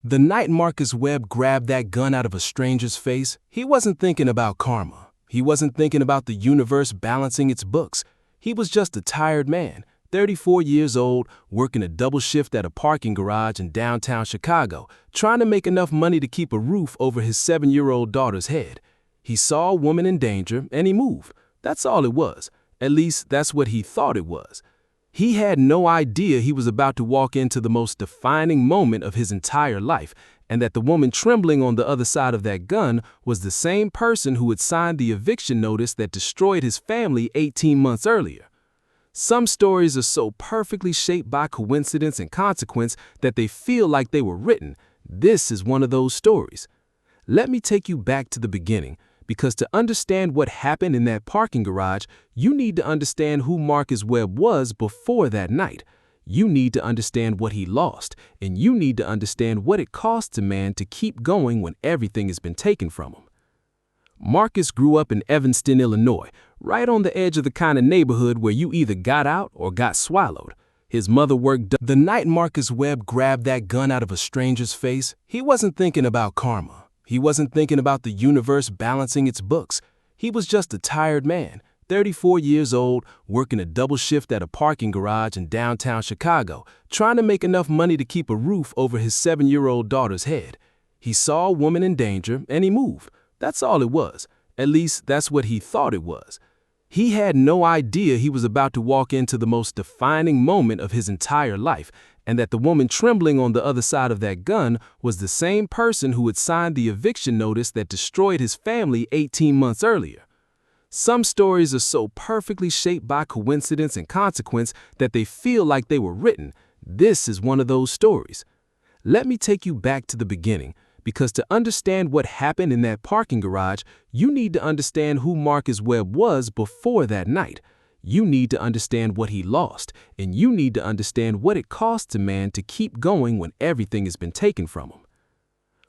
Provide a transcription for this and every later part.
The night Marcus Webb grabbed that gun out of a stranger's face, he wasn't thinking about karma. He wasn't thinking about the universe balancing its books. He was just a tired man, 34 years old, working a double shift at a parking garage in downtown Chicago, trying to make enough money to keep a roof over his 7-year-old daughter's head. He saw a woman in danger, and he moved. That's all it was. At least, that's what he thought it was. He had no idea he was about to walk into the most defining moment of his entire life, and that the woman trembling on the other side of that gun was the same person who had signed the eviction notice that destroyed his family 18 months earlier. Some stories are so perfectly shaped by coincidence and consequence that they feel like they were written. This is one of those stories. Let me take you back to the beginning, because to understand what happened in that parking garage, you need to understand who Marcus Webb was before that night. You need to understand what he lost, and you need to understand what it costs a man to keep going when everything has been taken from him. Marcus grew up in Evanston, Illinois, right on the edge of the kind of neighborhood where you either got out or got swallowed. His mother worked. The night Marcus Webb grabbed that gun out of a stranger's face, he wasn't thinking about karma. He wasn't thinking about the universe balancing its books. He was just a tired man, 34 years old, working a double shift at a parking garage in downtown Chicago, trying to make enough money to keep a roof over his 7-year-old daughter's head. He saw a woman in danger, and he moved. That's all it was. At least, that's what he thought it was. He had no idea he was about to walk into the most defining moment of his entire life, and that the woman trembling on the other side of that gun was the same person who had signed the eviction notice that destroyed his family 18 months earlier. Some stories are so perfectly shaped by coincidence and consequence that they feel like they were written. This is one of those stories. Let me take you back to the beginning, because to understand what happened in that parking garage, you need to understand who Marcus Webb was before that night. You need to understand what he lost, and you need to understand what it costs a man to keep going when everything has been taken from him.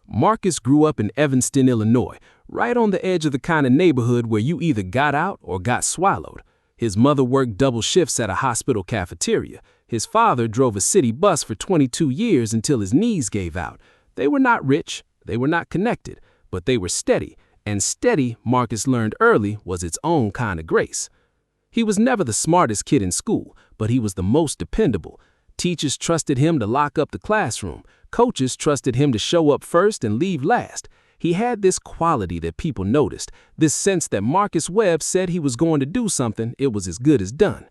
Marcus grew up in Evanston, Illinois, right on the edge of the kind of neighborhood where you either got out or got swallowed. His mother worked double shifts at a hospital cafeteria. His father drove a city bus for 22 years until his knees gave out. They were not rich, they were not connected, but they were steady, and steady, Marcus learned early, was its own kind of grace. He was never the smartest kid in school, but he was the most dependable. Teachers trusted him to lock up the classroom. Coaches trusted him to show up first and leave last. He had this quality that people noticed, this sense that Marcus Webb said he was going to do something, it was as good as done.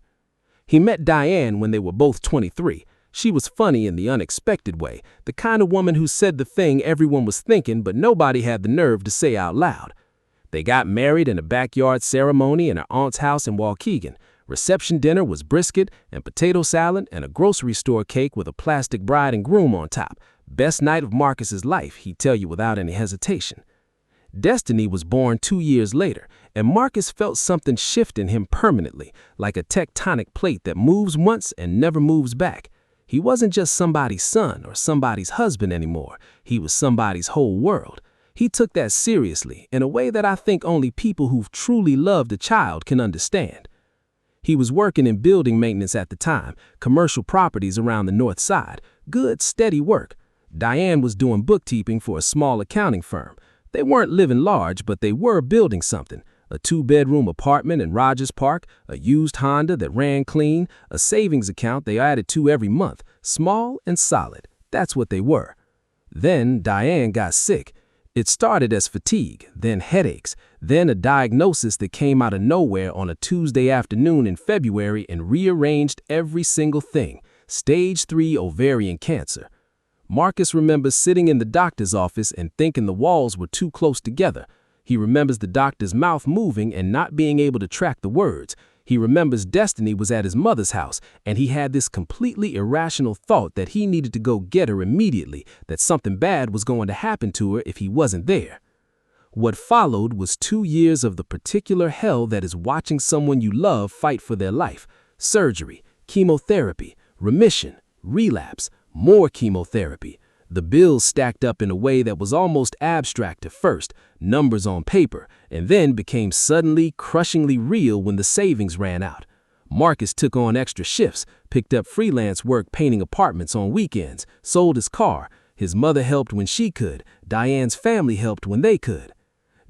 He met Diane when they were both 23. She was funny in the unexpected way, the kind of woman who said the thing everyone was thinking but nobody had the nerve to say out loud. They got married in a backyard ceremony in her aunt's house in Waukegan. Reception dinner was brisket and potato salad and a grocery store cake with a plastic bride and groom on top. Best night of Marcus's life, he'd tell you without any hesitation. Destiny was born 2 years later, and Marcus felt something shift in him permanently, like a tectonic plate that moves once and never moves back. He wasn't just somebody's son or somebody's husband anymore. He was somebody's whole world. He took that seriously in a way that I think only people who've truly loved a child can understand. He was working in building maintenance at the time, commercial properties around the north side. Good, steady work. Diane was doing bookkeeping for a small accounting firm. They weren't living large, but they were building something. A 2-bedroom apartment in Rogers Park, a used Honda that ran clean, a savings account they added to every month. Small and solid. That's what they were. Then Diane got sick. It started as fatigue, then headaches, then a diagnosis that came out of nowhere on a Tuesday afternoon in February and rearranged every single thing. Stage 3 ovarian cancer. Marcus remembers sitting in the doctor's office and thinking the walls were too close together. He remembers the doctor's mouth moving and not being able to track the words. He remembers Destiny was at his mother's house, and he had this completely irrational thought that he needed to go get her immediately, that something bad was going to happen to her if he wasn't there. What followed was 2 years of the particular hell that is watching someone you love fight for their life. Surgery, chemotherapy, remission, relapse, more chemotherapy. The bills stacked up in a way that was almost abstract at first, numbers on paper, and then became suddenly, crushingly real when the savings ran out. Marcus took on extra shifts, picked up freelance work painting apartments on weekends, sold his car. His mother helped when she could. Diane's family helped when they could.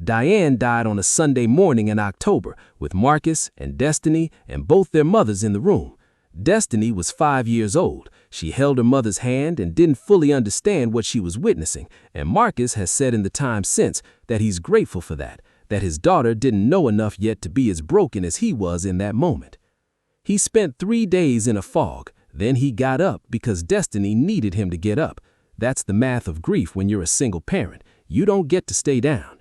Diane died on a Sunday morning in October, with Marcus and Destiny and both their mothers in the room. Destiny was 5 years old. She held her mother's hand and didn't fully understand what she was witnessing, and Marcus has said in the time since that he's grateful for that his daughter didn't know enough yet to be as broken as he was in that moment. He spent 3 days in a fog. Then he got up because Destiny needed him to get up. That's the math of grief when you're a single parent. You don't get to stay down.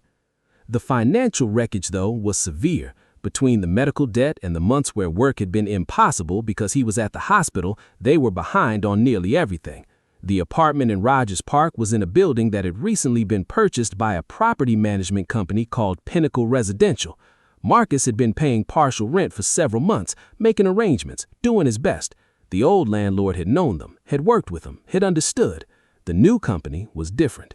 The financial wreckage, though, was severe. Between the medical debt and the months where work had been impossible because he was at the hospital, they were behind on nearly everything. The apartment in Rogers Park was in a building that had recently been purchased by a property management company called Pinnacle Residential. Marcus had been paying partial rent for several months, making arrangements, doing his best. The old landlord had known them, had worked with them, had understood. The new company was different.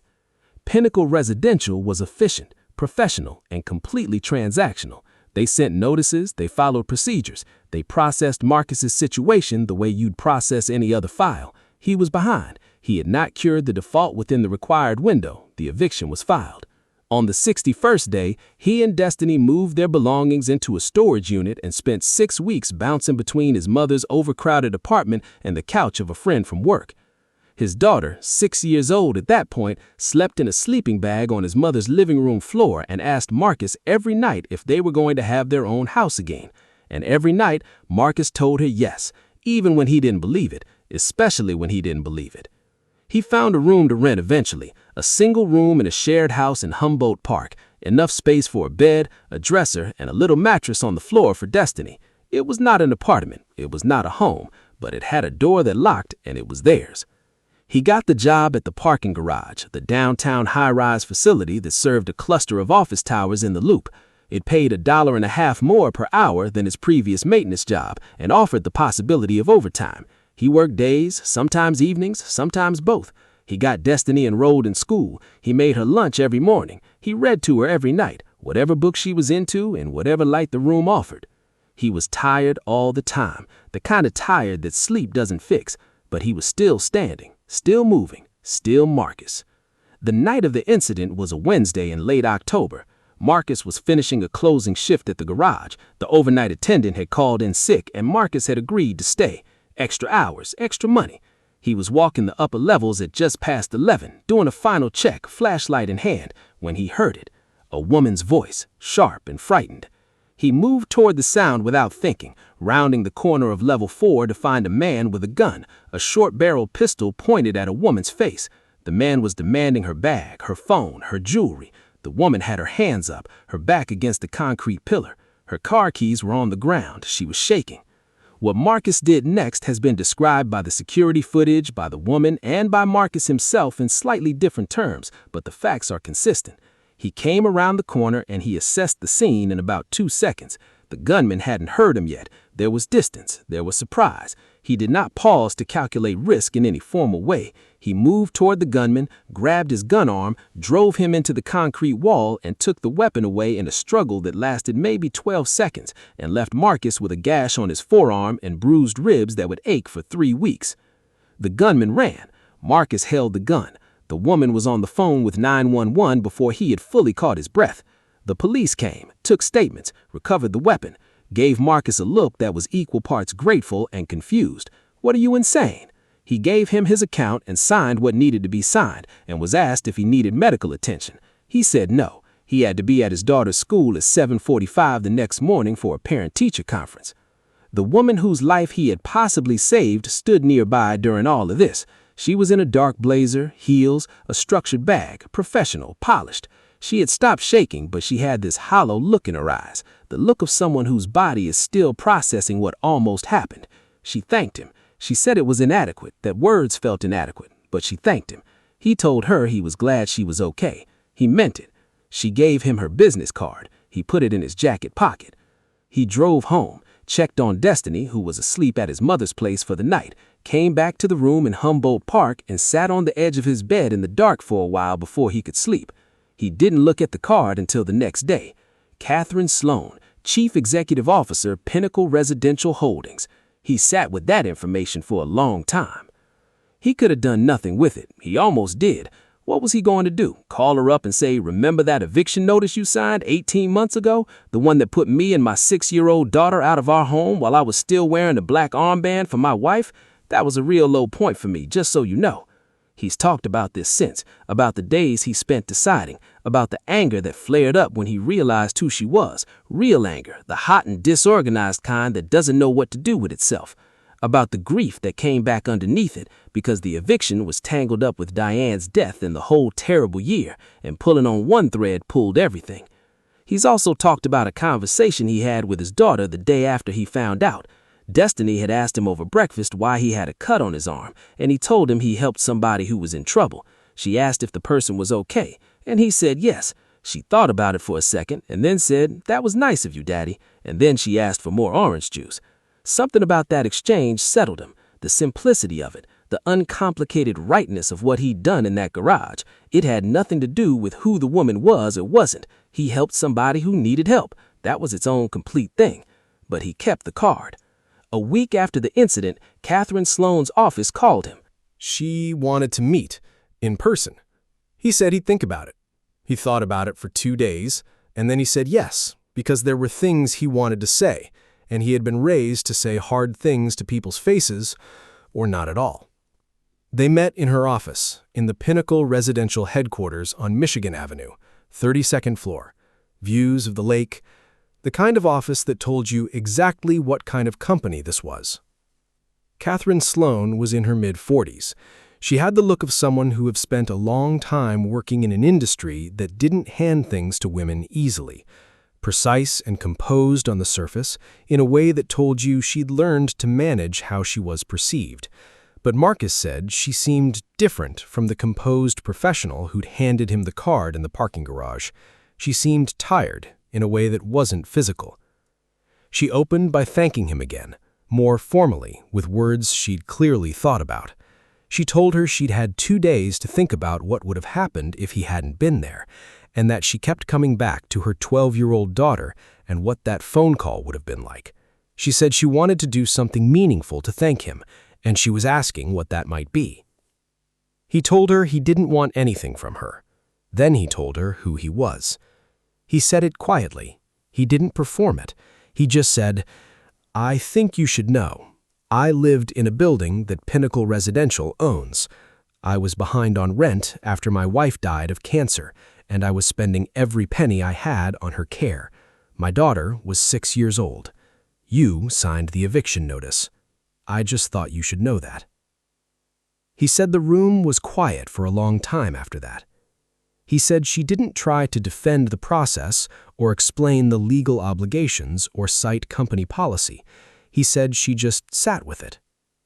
Pinnacle Residential was efficient, professional, and completely transactional. They sent notices, they followed procedures, they processed Marcus's situation the way you'd process any other file. He was behind. He had not cured the default within the required window. The eviction was filed. On the 61st day, he and Destiny moved their belongings into a storage unit and spent 6 weeks bouncing between his mother's overcrowded apartment and the couch of a friend from work. His daughter, 6 years old at that point, slept in a sleeping bag on his mother's living room floor and asked Marcus every night if they were going to have their own house again. And every night, Marcus told her yes, even when he didn't believe it, especially when he didn't believe it. He found a room to rent eventually, a single room in a shared house in Humboldt Park, enough space for a bed, a dresser, and a little mattress on the floor for Destiny. It was not an apartment, it was not a home, but it had a door that locked and it was theirs. He got the job at the parking garage, the downtown high-rise facility that served a cluster of office towers in the Loop. It paid $1.50 more per hour than his previous maintenance job and offered the possibility of overtime. He worked days, sometimes evenings, sometimes both. He got Destiny enrolled in school. He made her lunch every morning. He read to her every night, whatever book she was into and whatever light the room offered. He was tired all the time, the kind of tired that sleep doesn't fix, but he was still standing. Still moving, still Marcus. The night of the incident was a Wednesday in late October. Marcus was finishing a closing shift at the garage. The overnight attendant had called in sick and Marcus had agreed to stay. Extra hours, extra money. He was walking the upper levels at just past 11, doing a final check, flashlight in hand, when he heard it. A woman's voice, sharp and frightened. He moved toward the sound without thinking, rounding the corner of level 4 to find a man with a gun, a short-barreled pistol pointed at a woman's face. The man was demanding her bag, her phone, her jewelry. The woman had her hands up, her back against the concrete pillar. Her car keys were on the ground. She was shaking. What Marcus did next has been described by the security footage, by the woman, and by Marcus himself in slightly different terms, but the facts are consistent. He came around the corner and he assessed the scene in about 2 seconds. The gunman hadn't heard him yet. There was distance. There was surprise. He did not pause to calculate risk in any formal way. He moved toward the gunman, grabbed his gun arm, drove him into the concrete wall, and took the weapon away in a struggle that lasted maybe 12 seconds and left Marcus with a gash on his forearm and bruised ribs that would ache for 3 weeks. The gunman ran. Marcus held the gun. The woman was on the phone with 911 before he had fully caught his breath. The police came, took statements, recovered the weapon, gave Marcus a look that was equal parts grateful and confused. "What are you, insane?" He gave him his account and signed what needed to be signed and was asked if he needed medical attention. He said no. He had to be at his daughter's school at 7:45 the next morning for a parent-teacher conference. The woman whose life he had possibly saved stood nearby during all of this. She was in a dark blazer, heels, a structured bag, professional, polished. She had stopped shaking, but she had this hollow look in her eyes, the look of someone whose body is still processing what almost happened. She thanked him. She said it was inadequate, that words felt inadequate, but she thanked him. He told her he was glad she was okay. He meant it. She gave him her business card. He put it in his jacket pocket. He drove home, checked on Destiny, who was asleep at his mother's place for the night, came back to the room in Humboldt Park and sat on the edge of his bed in the dark for a while before he could sleep. He didn't look at the card until the next day. Katherine Sloane, Chief Executive Officer, Pinnacle Residential Holdings. He sat with that information for a long time. He could have done nothing with it. He almost did. What was he going to do? Call her up and say, "Remember that eviction notice you signed 18 months ago? The one that put me and my 6-year-old daughter out of our home while I was still wearing the black armband for my wife? That was a real low point for me, just so you know." He's talked about this since, about the days he spent deciding, about the anger that flared up when he realized who she was, real anger, the hot and disorganized kind that doesn't know what to do with itself, about the grief that came back underneath it because the eviction was tangled up with Diane's death in the whole terrible year, and pulling on one thread pulled everything. He's also talked about a conversation he had with his daughter the day after he found out. Destiny had asked him over breakfast why he had a cut on his arm, and he told him he helped somebody who was in trouble. She asked if the person was okay, and he said yes. She thought about it for a second and then said, "That was nice of you, Daddy," and then she asked for more orange juice. Something about that exchange settled him, the simplicity of it, the uncomplicated rightness of what he'd done in that garage. It had nothing to do with who the woman was or wasn't. He helped somebody who needed help. That was its own complete thing. But he kept the card. A week after the incident, Katherine Sloane's office called him. She wanted to meet, in person. He said he'd think about it. He thought about it for 2 days, and then he said yes, because there were things he wanted to say, and he had been raised to say hard things to people's faces, or not at all. They met in her office, in the Pinnacle Residential Headquarters on Michigan Avenue, 32nd floor. Views of the lake, the kind of office that told you exactly what kind of company this was. Katherine Sloane was in her mid-40s. She had the look of someone who had spent a long time working in an industry that didn't hand things to women easily. Precise and composed on the surface, in a way that told you she'd learned to manage how she was perceived. But Marcus said she seemed different from the composed professional who'd handed him the card in the parking garage. She seemed tired, in a way that wasn't physical. She opened by thanking him again, more formally, with words she'd clearly thought about. She told her she'd had 2 days to think about what would have happened if he hadn't been there, and that she kept coming back to her 12-year-old daughter and what that phone call would have been like. She said she wanted to do something meaningful to thank him, and she was asking what that might be. He told her he didn't want anything from her. Then he told her who he was. He said it quietly. He didn't perform it. He just said, "I think you should know. I lived in a building that Pinnacle Residential owns. I was behind on rent after my wife died of cancer, and I was spending every penny I had on her care. My daughter was 6 years old. You signed the eviction notice. I just thought you should know that." He said the room was quiet for a long time after that. He said she didn't try to defend the process or explain the legal obligations or cite company policy. He said she just sat with it.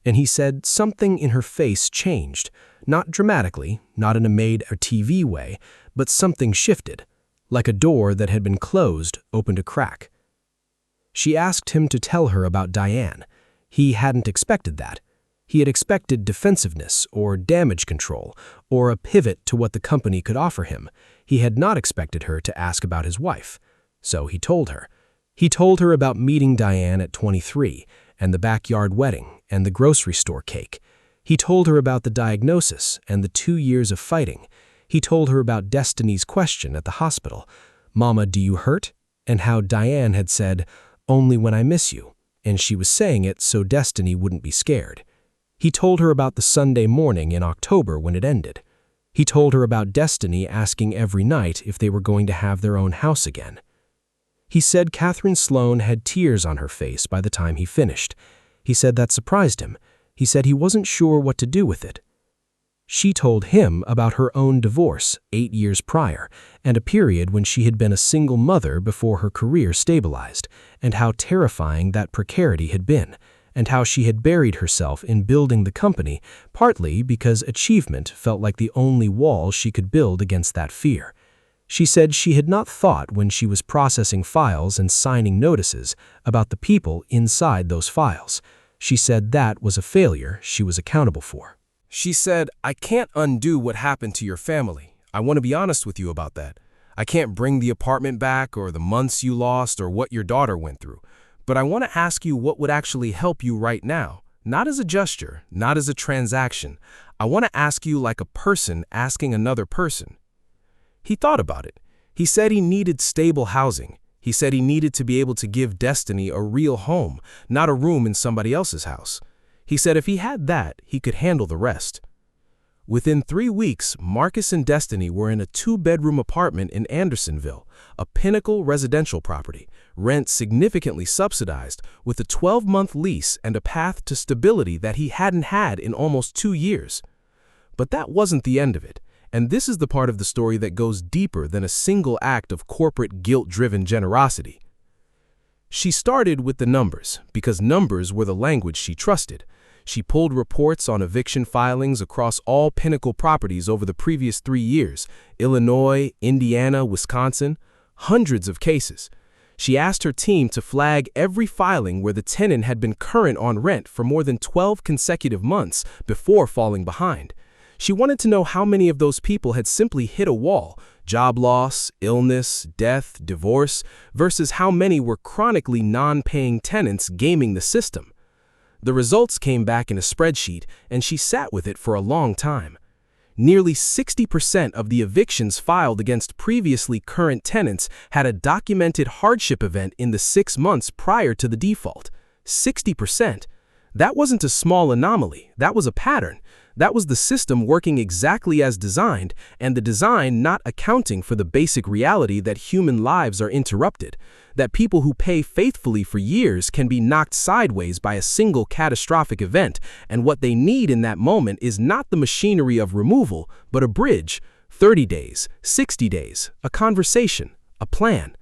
And he said something in her face changed, not dramatically, not in a made-for-TV way, but something shifted, like a door that had been closed opened a crack. She asked him to tell her about Diane. He hadn't expected that. He had expected defensiveness or damage control or a pivot to what the company could offer him. He had not expected her to ask about his wife. So he told her. He told her about meeting Diane at 23 and the backyard wedding and the grocery store cake. He told her about the diagnosis and the 2 years of fighting. He told her about Destiny's question at the hospital, "Mama, do you hurt?" and how Diane had said, "Only when I miss you," and she was saying it so Destiny wouldn't be scared. He told her about the Sunday morning in October when it ended. He told her about Destiny asking every night if they were going to have their own house again. He said Katherine Sloane had tears on her face by the time he finished. He said that surprised him. He said he wasn't sure what to do with it. She told him about her own divorce 8 years prior and a period when she had been a single mother before her career stabilized, and how terrifying that precarity had been, and how she had buried herself in building the company, partly because achievement felt like the only wall she could build against that fear. She said she had not thought when she was processing files and signing notices about the people inside those files. She said that was a failure she was accountable for. She said, "I can't undo what happened to your family. I want to be honest with you about that. I can't bring the apartment back or the months you lost or what your daughter went through. But I want to ask you what would actually help you right now. Not as a gesture, not as a transaction. I want to ask you like a person asking another person." He thought about it. He said he needed stable housing. He said he needed to be able to give Destiny a real home, not a room in somebody else's house. He said if he had that, he could handle the rest. Within 3 weeks, Marcus and Destiny were in a 2-bedroom apartment in Andersonville, a pinnacle residential property, rent significantly subsidized, with a 12-month lease and a path to stability that he hadn't had in almost 2 years. But that wasn't the end of it, and this is the part of the story that goes deeper than a single act of corporate guilt-driven generosity. She started with the numbers, because numbers were the language she trusted. She pulled reports on eviction filings across all Pinnacle properties over the previous 3 years, Illinois, Indiana, Wisconsin, hundreds of cases. She asked her team to flag every filing where the tenant had been current on rent for more than 12 consecutive months before falling behind. She wanted to know how many of those people had simply hit a wall, job loss, illness, death, divorce, versus how many were chronically non-paying tenants gaming the system. The results came back in a spreadsheet, and she sat with it for a long time. Nearly 60% of the evictions filed against previously current tenants had a documented hardship event in the 6 months prior to the default. 60%. That wasn't a small anomaly, that was a pattern. That was the system working exactly as designed, and the design not accounting for the basic reality that human lives are interrupted, that people who pay faithfully for years can be knocked sideways by a single catastrophic event, and what they need in that moment is not the machinery of removal, but a bridge, 30 days, 60 days, a conversation, a plan.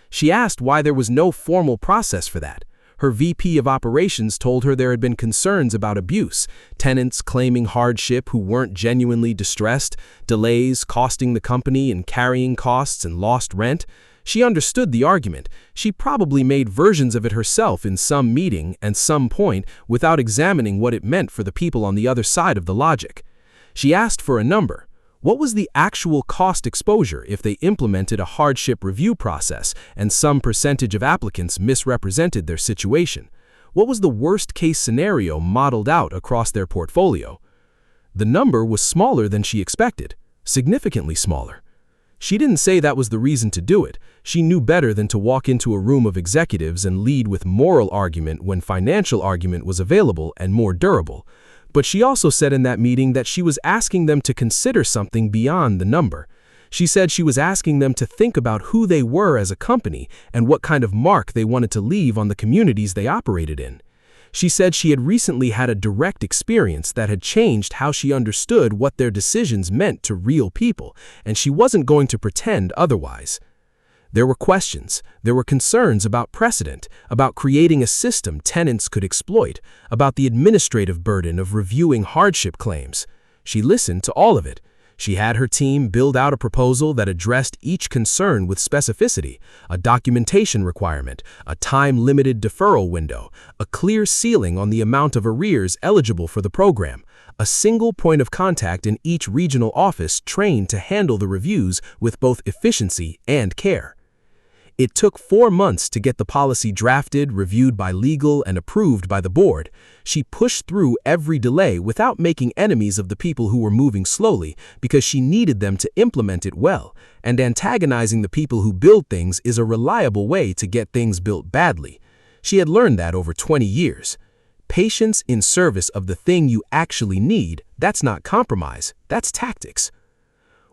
She asked why there was no formal process for that. Her VP of operations told her there had been concerns about abuse, tenants claiming hardship who weren't genuinely distressed, delays costing the company and carrying costs and lost rent. She understood the argument. She probably made versions of it herself in some meeting and some point without examining what it meant for the people on the other side of the logic. She asked for a number. What was the actual cost exposure if they implemented a hardship review process and some percentage of applicants misrepresented their situation? What was the worst-case scenario modeled out across their portfolio? The number was smaller than she expected, significantly smaller. She didn't say that was the reason to do it. She knew better than to walk into a room of executives and lead with moral argument when financial argument was available and more durable. But she also said in that meeting that she was asking them to consider something beyond the number. She said she was asking them to think about who they were as a company and what kind of mark they wanted to leave on the communities they operated in. She said she had recently had a direct experience that had changed how she understood what their decisions meant to real people, and she wasn't going to pretend otherwise. There were questions, there were concerns about precedent, about creating a system tenants could exploit, about the administrative burden of reviewing hardship claims. She listened to all of it. She had her team build out a proposal that addressed each concern with specificity, a documentation requirement, a time-limited deferral window, a clear ceiling on the amount of arrears eligible for the program, a single point of contact in each regional office trained to handle the reviews with both efficiency and care. It took 4 months to get the policy drafted, reviewed by legal, and approved by the board. She pushed through every delay without making enemies of the people who were moving slowly because she needed them to implement it well, and antagonizing the people who build things is a reliable way to get things built badly. She had learned that over 20 years. Patience in service of the thing you actually need, that's not compromise, that's tactics.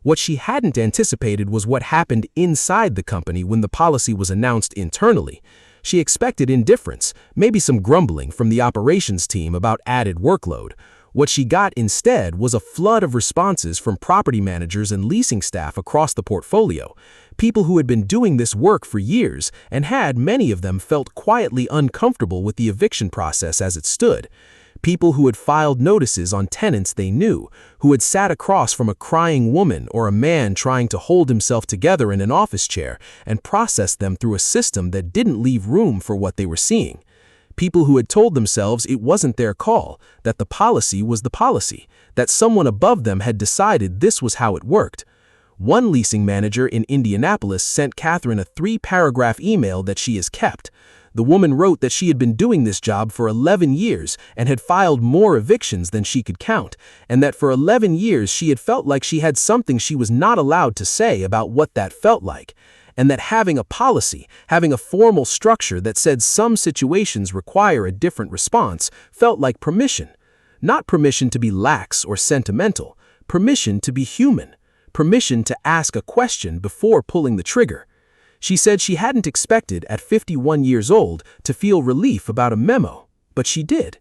What she hadn't anticipated was what happened inside the company when the policy was announced internally. She expected indifference, maybe some grumbling from the operations team about added workload. What she got instead was a flood of responses from property managers and leasing staff across the portfolio, people who had been doing this work for years and had, many of them, felt quietly uncomfortable with the eviction process as it stood. People who had filed notices on tenants they knew, who had sat across from a crying woman or a man trying to hold himself together in an office chair and processed them through a system that didn't leave room for what they were seeing. People who had told themselves it wasn't their call, that the policy was the policy, that someone above them had decided this was how it worked. One leasing manager in Indianapolis sent Katherine a 3-paragraph email that she has kept. The woman wrote that she had been doing this job for 11 years and had filed more evictions than she could count, and that for 11 years she had felt like she had something she was not allowed to say about what that felt like, and that having a policy, having a formal structure that said some situations require a different response, felt like permission. Not permission to be lax or sentimental, permission to be human, permission to ask a question before pulling the trigger. She said she hadn't expected, at 51 years old, to feel relief about a memo, but she did.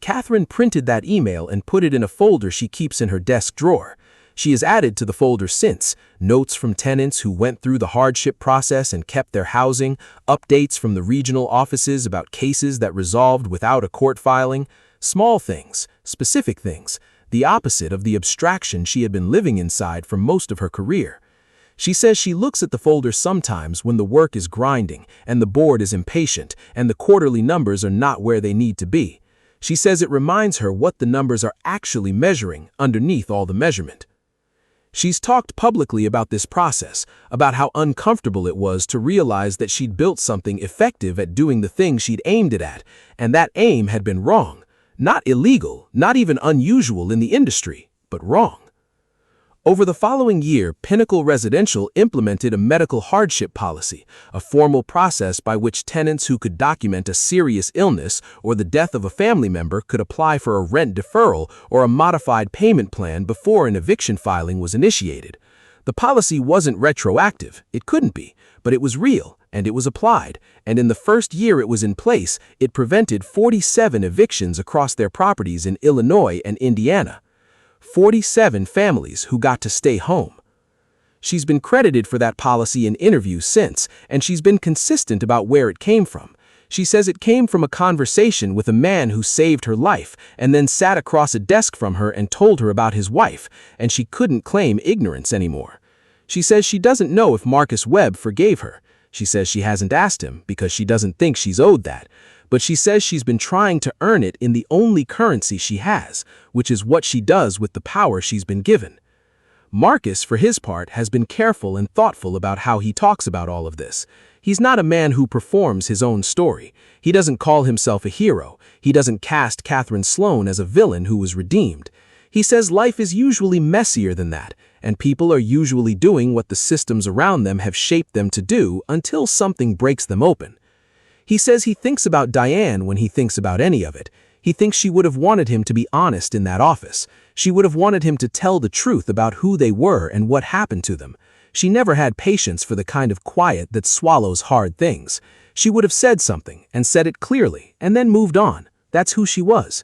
Katherine printed that email and put it in a folder she keeps in her desk drawer. She has added to the folder since, notes from tenants who went through the hardship process and kept their housing, updates from the regional offices about cases that resolved without a court filing, small things, specific things, the opposite of the abstraction she had been living inside for most of her career. She says she looks at the folder sometimes when the work is grinding and the board is impatient and the quarterly numbers are not where they need to be. She says it reminds her what the numbers are actually measuring underneath all the measurement. She's talked publicly about this process, about how uncomfortable it was to realize that she'd built something effective at doing the thing she'd aimed it at, and that aim had been wrong. Not illegal, not even unusual in the industry, but wrong. Over the following year, Pinnacle Residential implemented a medical hardship policy, a formal process by which tenants who could document a serious illness or the death of a family member could apply for a rent deferral or a modified payment plan before an eviction filing was initiated. The policy wasn't retroactive, it couldn't be, but it was real, and it was applied, and in the first year it was in place, it prevented 47 evictions across their properties in Illinois and Indiana. 47 families who got to stay home. She's been credited for that policy in interviews since, and she's been consistent about where it came from. She says it came from a conversation with a man who saved her life and then sat across a desk from her and told her about his wife, and she couldn't claim ignorance anymore. She says she doesn't know if Marcus Webb forgave her. She says she hasn't asked him because she doesn't think she's owed that. But she says she's been trying to earn it in the only currency she has, which is what she does with the power she's been given. Marcus, for his part, has been careful and thoughtful about how he talks about all of this. He's not a man who performs his own story. He doesn't call himself a hero. He doesn't cast Katherine Sloane as a villain who was redeemed. He says life is usually messier than that, and people are usually doing what the systems around them have shaped them to do until something breaks them open. He says he thinks about Diane when he thinks about any of it. He thinks she would have wanted him to be honest in that office. She would have wanted him to tell the truth about who they were and what happened to them. She never had patience for the kind of quiet that swallows hard things. She would have said something and said it clearly and then moved on. That's who she was.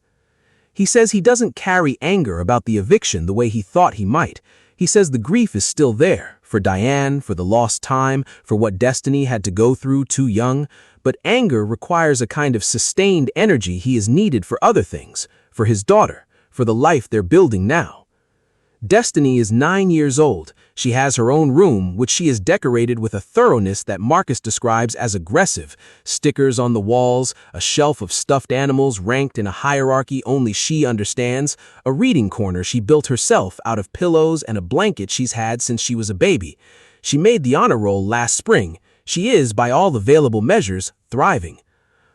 He says he doesn't carry anger about the eviction the way he thought he might. He says the grief is still there, for Diane, for the lost time, for what Destiny had to go through too young, but anger requires a kind of sustained energy he has needed for other things, for his daughter, for the life they're building now. Destiny is 9 years old. She has her own room, which she has decorated with a thoroughness that Marcus describes as aggressive. Stickers on the walls, a shelf of stuffed animals ranked in a hierarchy only she understands, a reading corner she built herself out of pillows and a blanket she's had since she was a baby. She made the honor roll last spring. She is, by all available measures, thriving.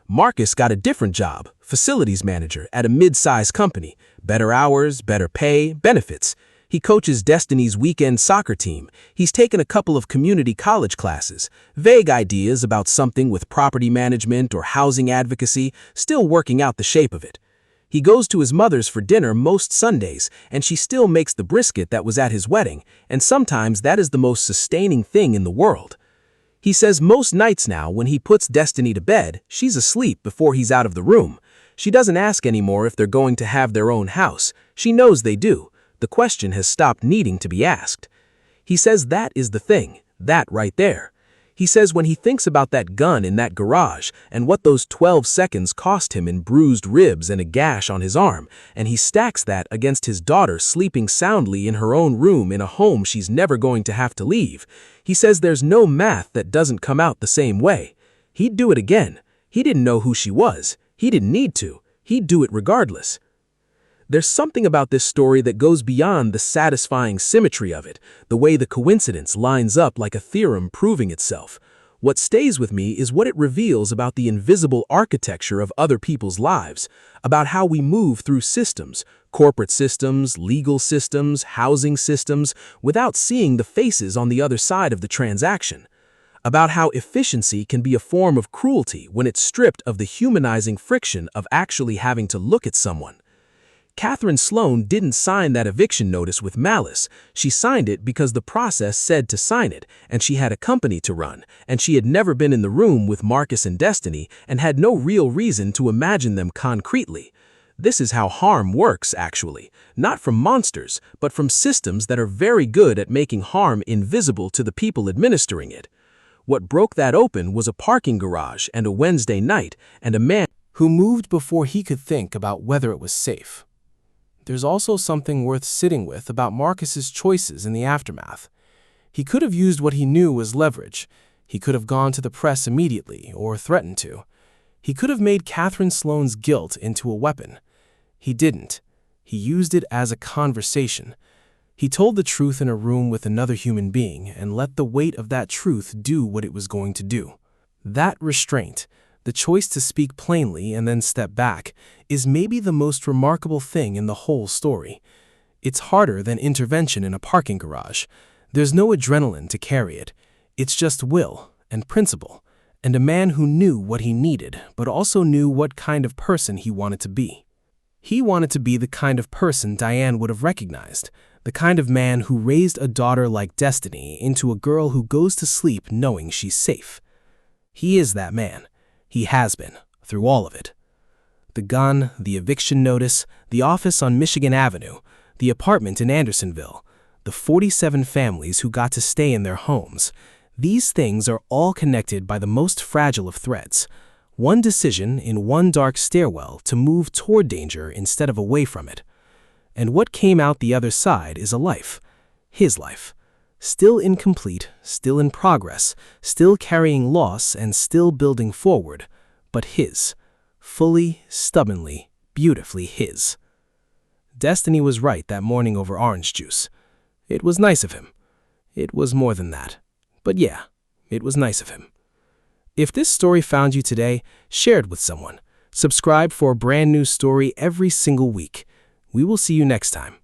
Marcus got a different job, facilities manager at a mid-sized company. Better hours, better pay, benefits. He coaches Destiny's weekend soccer team. He's taken a couple of community college classes. Vague ideas about something with property management or housing advocacy, still working out the shape of it. He goes to his mother's for dinner most Sundays, and she still makes the brisket that was at his wedding, and sometimes that is the most sustaining thing in the world. He says most nights now, when he puts Destiny to bed, she's asleep before he's out of the room. She doesn't ask anymore if they're going to have their own house. She knows they do. The question has stopped needing to be asked. He says that is the thing, that right there. He says when he thinks about that gun in that garage and what those 12 seconds cost him in bruised ribs and a gash on his arm, and he stacks that against his daughter sleeping soundly in her own room in a home she's never going to have to leave, he says there's no math that doesn't come out the same way. He'd do it again. He didn't know who she was. He didn't need to. He'd do it regardless. There's something about this story that goes beyond the satisfying symmetry of it, the way the coincidence lines up like a theorem proving itself. What stays with me is what it reveals about the invisible architecture of other people's lives, about how we move through systems, corporate systems, legal systems, housing systems, without seeing the faces on the other side of the transaction. About how efficiency can be a form of cruelty when it's stripped of the humanizing friction of actually having to look at someone. Katherine Sloane didn't sign that eviction notice with malice. She signed it because the process said to sign it, and she had a company to run, and she had never been in the room with Marcus and Destiny and had no real reason to imagine them concretely. This is how harm works, actually, not from monsters, but from systems that are very good at making harm invisible to the people administering it. What broke that open was a parking garage and a Wednesday night and a man who moved before he could think about whether it was safe. There's also something worth sitting with about Marcus's choices in the aftermath. He could have used what he knew as leverage. He could have gone to the press immediately or threatened to. He could have made Katherine Sloane's guilt into a weapon. He didn't. He used it as a conversation. He told the truth in a room with another human being and let the weight of that truth do what it was going to do. That restraint, the choice to speak plainly and then step back, is maybe the most remarkable thing in the whole story. It's harder than intervention in a parking garage. There's no adrenaline to carry it. It's just will and principle, and a man who knew what he needed, but also knew what kind of person he wanted to be. He wanted to be the kind of person Diane would have recognized, the kind of man who raised a daughter like Destiny into a girl who goes to sleep knowing she's safe. He is that man. He has been, through all of it. The gun, the eviction notice, the office on Michigan Avenue, the apartment in Andersonville, the 47 families who got to stay in their homes. These things are all connected by the most fragile of threads. One decision in one dark stairwell to move toward danger instead of away from it. And what came out the other side is a life. His life. Still incomplete, still in progress, still carrying loss and still building forward, but his. Fully, stubbornly, beautifully his. Destiny was right that morning over orange juice. It was nice of him. It was more than that. But yeah, it was nice of him. If this story found you today, share it with someone. Subscribe for a brand new story every single week. We will see you next time.